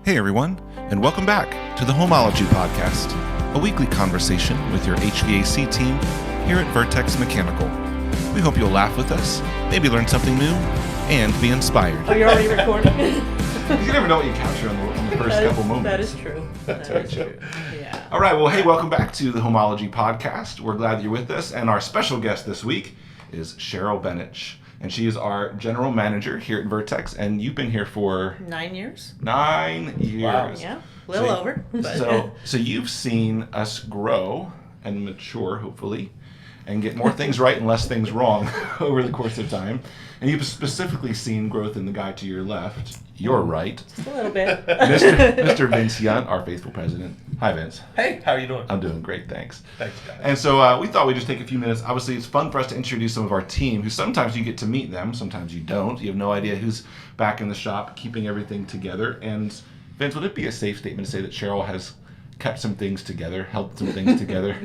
Hey everyone, and welcome back to the Homology Podcast, a weekly conversation with your HVAC team here at Vertex Mechanical. We hope you'll laugh with us, maybe learn something new, and be inspired. Oh, you're already recording? You never know what you capture on the first couple moments. That is true. That is true. Yeah. All right, well, hey, welcome back to the Homology Podcast. We're glad you're with us, and our special guest this week is Cheryl Benich. And she is our general manager here at Vertex, and you've been here for 9 years. 9 years. Wow. Yeah, a little over. But. So you've seen us grow and mature, hopefully, and get more things right and less things wrong over the course of time. And you've specifically seen growth in the guy to your left. You're right. Just a little bit. Mr. Vince Yunt, our faithful president. Hi, Vince. Hey, how are you doing? I'm doing great, thanks. Thanks, guys. And so we thought we'd just take a few minutes. Obviously, it's fun for us to introduce some of our team, who sometimes you get to meet them, sometimes you don't. You have no idea who's back in the shop keeping everything together. And Vince, would it be a safe statement to say that Cheryl has kept some things together, held some things together?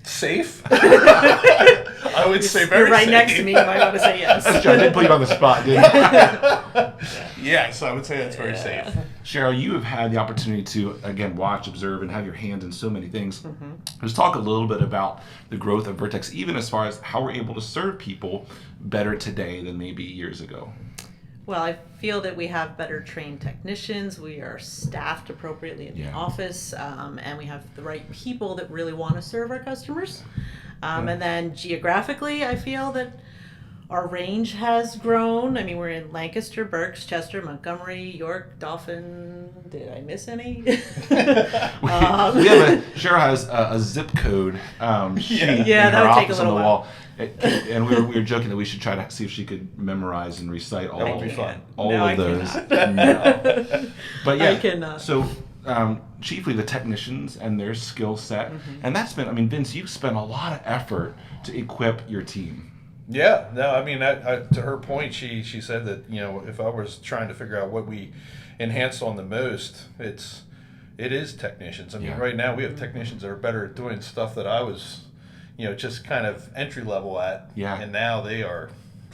Safe? I would say very You're right safe. next to me. You might want to say yes. That's true. I did put you on the spot, didn't I? Yes, I would say that's very safe. Cheryl, you have had the opportunity to, again, watch, observe, and have your hands in so many things. Mm-hmm. Let's talk a little bit about the growth of Vertex, even as far as how we're able to serve people better today than maybe years ago. Well, I feel that we have better trained technicians. We are staffed appropriately in the office, and we have the right people that really want to serve our customers. And then geographically, I feel that our range has grown. I mean, we're in Lancaster, Berks, Chester, Montgomery, York, Dauphin. Did I miss any? Cheryl has a zip code sheet in that her would take a office on the little wall. And we were joking that we should try to see if she could memorize and recite all That would be fun. of those. No. But yeah, I cannot. So chiefly the technicians and their skill set, and that's been. I mean, Vince, you've spent a lot of effort to equip your team. Yeah, no, I mean, to her point, she said that, you know, if I was trying to figure out what we enhanced on the most, it is technicians. I mean, right now we have technicians that are better at doing stuff that I was, you know, just kind of entry level at. Yeah. And now they are,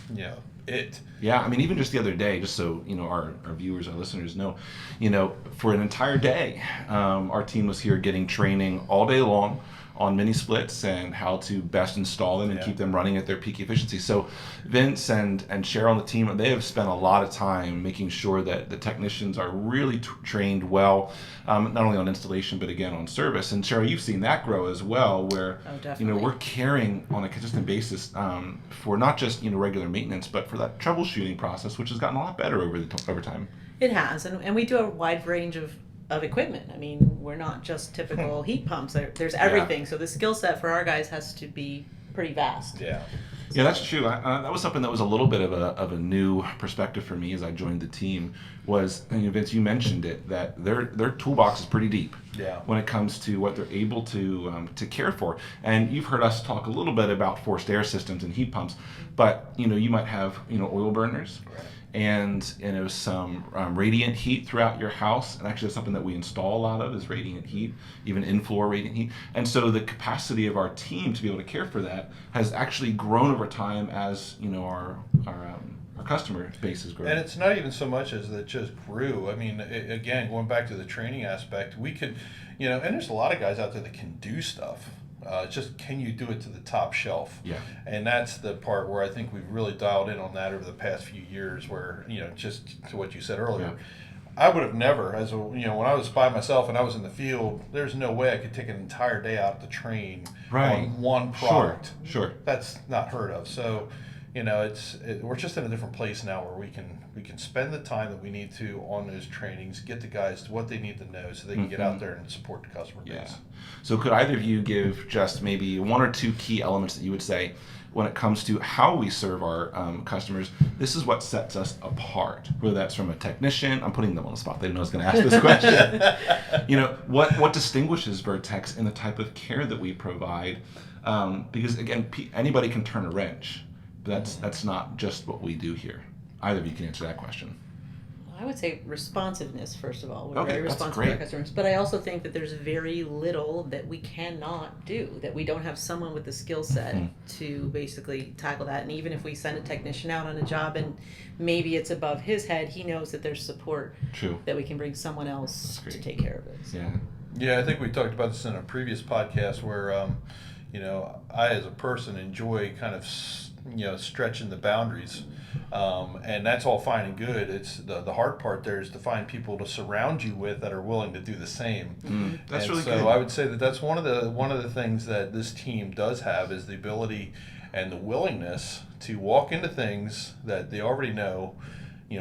you know, it. Yeah, I mean, even just the other day, just so, you know, our viewers, our listeners know, you know, for an entire day, our team was here getting training all day long on mini splits and how to best install them and keep them running at their peak efficiency. So Vince and Cheryl and the team, they have spent a lot of time making sure that the technicians are really trained well, not only on installation, but again on service. And Cheryl, you've seen that grow as well, where you know, we're caring on a consistent basis for not just, you know, regular maintenance, but for that troubleshooting process, which has gotten a lot better over time. It has, and we do a wide range of equipment. I mean, we're not just typical heat pumps. There's everything. Yeah. So the skill set for our guys has to be pretty vast. Yeah. Yeah, that's true. That was something that was a little bit of a new perspective for me as I joined the team. Was, and Vince, you mentioned it, that their toolbox is pretty deep. Yeah. When it comes to what they're able to care for. And you've heard us talk a little bit about forced air systems and heat pumps, but you know, you might have, you know, oil burners. Right. And you know, some radiant heat throughout your house, and actually that's something that we install a lot of is radiant heat, even in-floor radiant heat. And so the capacity of our team to be able to care for that has actually grown over time as, you know, our customer base has grown. And it's not even so much as that just grew. I mean, again, going back to the training aspect, we could, you know, and there's a lot of guys out there that can do stuff. Just can you do it to the top shelf? Yeah. And that's the part where I think we've really dialed in on that over the past few years where, you know, just to what you said earlier, I would have never, when I was by myself and I was in the field, there's no way I could take an entire day out to train on one product. Sure. That's not heard of. So, you know, we're just in a different place now where we can spend the time that we need to on those trainings, get the guys to what they need to know so they can get out there and support the customer base. Yeah. So could either of you give just maybe one or two key elements that you would say when it comes to how we serve our customers, this is what sets us apart, whether that's from a technician, I'm putting them on the spot, they didn't know I was going to ask this question. You know, what distinguishes Vertex in the type of care that we provide? Because again, anybody can turn a wrench. That's not just what we do here. Either of you can answer that question. I would say responsiveness, first of all. We're Okay, very that's responsive to our great. customers. But I also think that there's very little that we cannot do, that we don't have someone with the skill set to basically tackle that. And even if we send a technician out on a job and maybe it's above his head, he knows that there's support. True. That we can bring someone else to take care of it. So. Yeah. Yeah, I think we talked about this in a previous podcast where, I as a person enjoy kind of, stretching the boundaries. And that's all fine and good. It's the hard part there is to find people to surround you with that are willing to do the same. That's and really so good. I would say that that's one of the things that this team does have is the ability and the willingness to walk into things that they already know.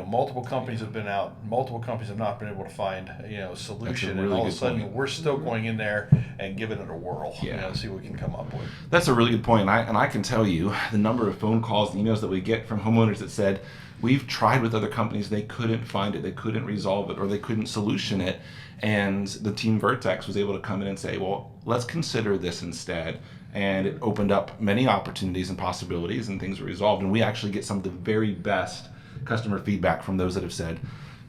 Multiple companies have been out. Multiple companies have not been able to find, a solution. really and all of good a sudden, point. we're still going in there and giving it a whirl. Yeah. See what we can come up with. That's a really good point. And I can tell you the number of phone calls and emails that we get from homeowners that said, we've tried with other companies, they couldn't find it, they couldn't resolve it, or they couldn't solution it. And the team Vertex was able to come in and say, well, let's consider this instead. And it opened up many opportunities and possibilities, and things were resolved. And we actually get some of the very best customer feedback from those that have said,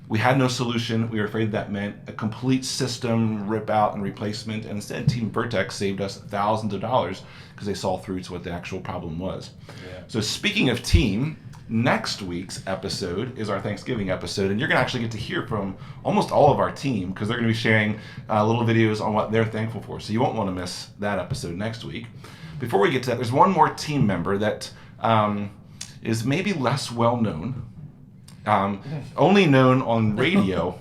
we had no solution. We were afraid that meant a complete system rip out and replacement. And instead, Team Vertex saved us thousands of dollars because they saw through to what the actual problem was. Yeah. So speaking of team, next week's episode is our Thanksgiving episode. And you're going to actually get to hear from almost all of our team because they're going to be sharing little videos on what they're thankful for. So you won't want to miss that episode next week. Before we get to that, there's one more team member that is maybe less well known. Only known on radio,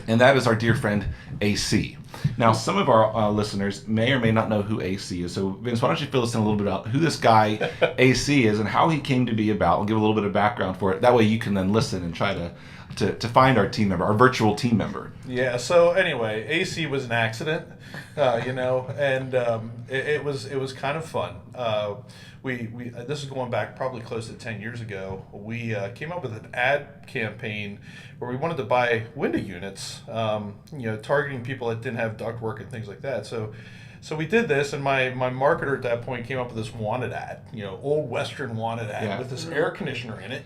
and that is our dear friend AC. Now, some of our listeners may or may not know who AC is. So, Vince, why don't you fill us in a little bit about who this guy AC is and how he came to be about? We'll give a little bit of background for it. That way you can then listen and try to find our team member, our virtual team member. Yeah, so anyway, AC was an accident, and it was kind of fun. We this is going back probably close to 10 years ago. We came up with an ad campaign where we wanted to buy window units, targeting people that didn't have ductwork and things like that. So we did this, and my marketer at that point came up with this wanted ad, old Western wanted ad with this air conditioner in it.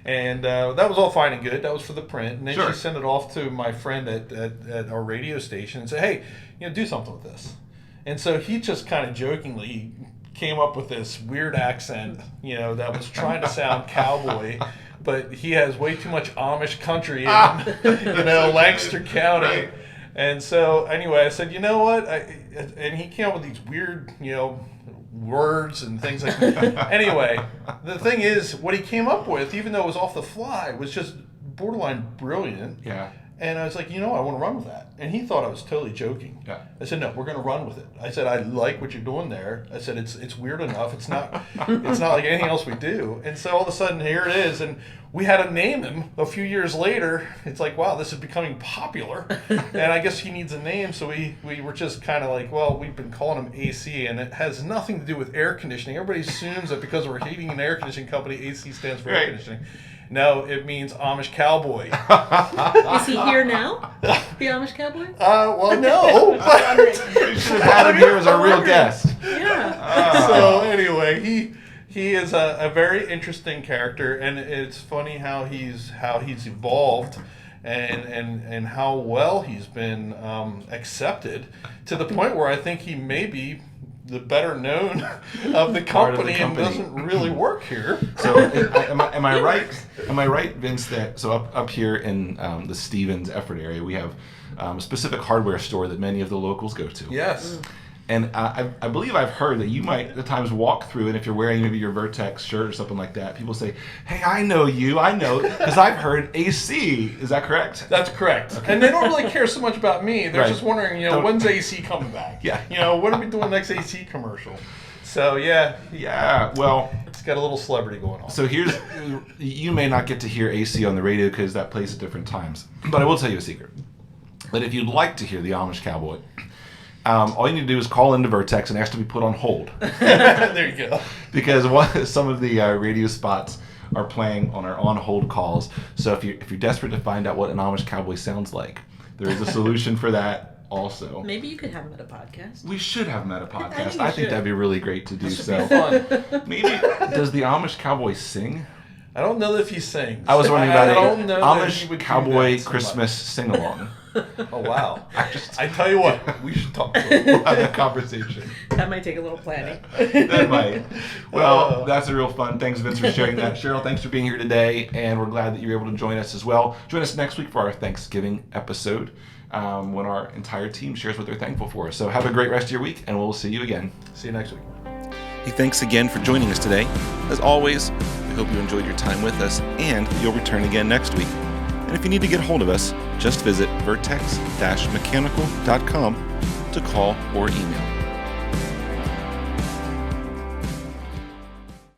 And that was all fine and good. That was for the print. And then she sent it off to my friend at our radio station and said, hey, do something with this. And so he just kind of jokingly came up with this weird accent, that was trying to sound cowboy, but he has way too much Amish country in, Lancaster County. Right. And so anyway, I said, you know what? And he came up with these weird, words and things like that. Anyway, the thing is, what he came up with, even though it was off the fly, was just borderline brilliant. Yeah. And I was like, I want to run with that. And he thought I was totally joking. Yeah. I said, no, we're going to run with it. I said, I like what you're doing there. I said, it's weird enough. It's not like anything else we do. And so all of a sudden, here it is. And we had to name him a few years later. It's like, wow, this is becoming popular. And I guess he needs a name. So we were just kind of like, well, we've been calling him AC. And it has nothing to do with air conditioning. Everybody assumes that because we're heating and air conditioning company, AC stands for air conditioning. No, it means Amish cowboy. Is he here now? The Amish cowboy? Well, no. We should have had him here as our real guest. Yeah. So anyway, he is a very interesting character, and it's funny how he's evolved and how well he's been accepted to the point where I think he may be the better known of the company and doesn't really work here. So am I right? Am I right, Vince? That so up here in the Stevens Effort area, we have a specific hardware store that many of the locals go to. Yes. And I believe I've heard that you might at times walk through, and if you're wearing maybe your Vertex shirt or something like that, people say, hey, I know you, because I've heard AC. Is that correct? That's correct. Okay. And they don't really care so much about me. They're just wondering, when's AC coming back? Yeah. When are we doing the next AC commercial? So, yeah. Well, it's got a little celebrity going on. So you may not get to hear AC on the radio because that plays at different times. But I will tell you a secret. But if you'd like to hear the Amish Cowboy, all you need to do is call into Vertex and ask to be put on hold. There you go. Because some of the radio spots are playing on our on-hold calls. So if you're desperate to find out what an Amish cowboy sounds like, there is a solution for that also. Maybe you could have him at a podcast. We should have him at a podcast. I I think that'd be really great to do. This would be fun. Maybe does the Amish cowboy sing? I don't know if he sings. I was wondering about don't know that he Amish would do cowboy that so Christmas sing-along. Oh, wow. I tell you what, we should talk to him. We'll have that conversation. That might take a little planning. That might. Well, that's a real fun. Thanks, Vince, for sharing that. Cheryl, thanks for being here today, and we're glad that you were able to join us as well. Join us next week for our Thanksgiving episode when our entire team shares what they're thankful for. So have a great rest of your week, and we'll see you again. See you next week. Hey, thanks again for joining us today. As always, we hope you enjoyed your time with us, and you'll return again next week. And if you need to get a hold of us, just visit vertex-mechanical.com to call or email.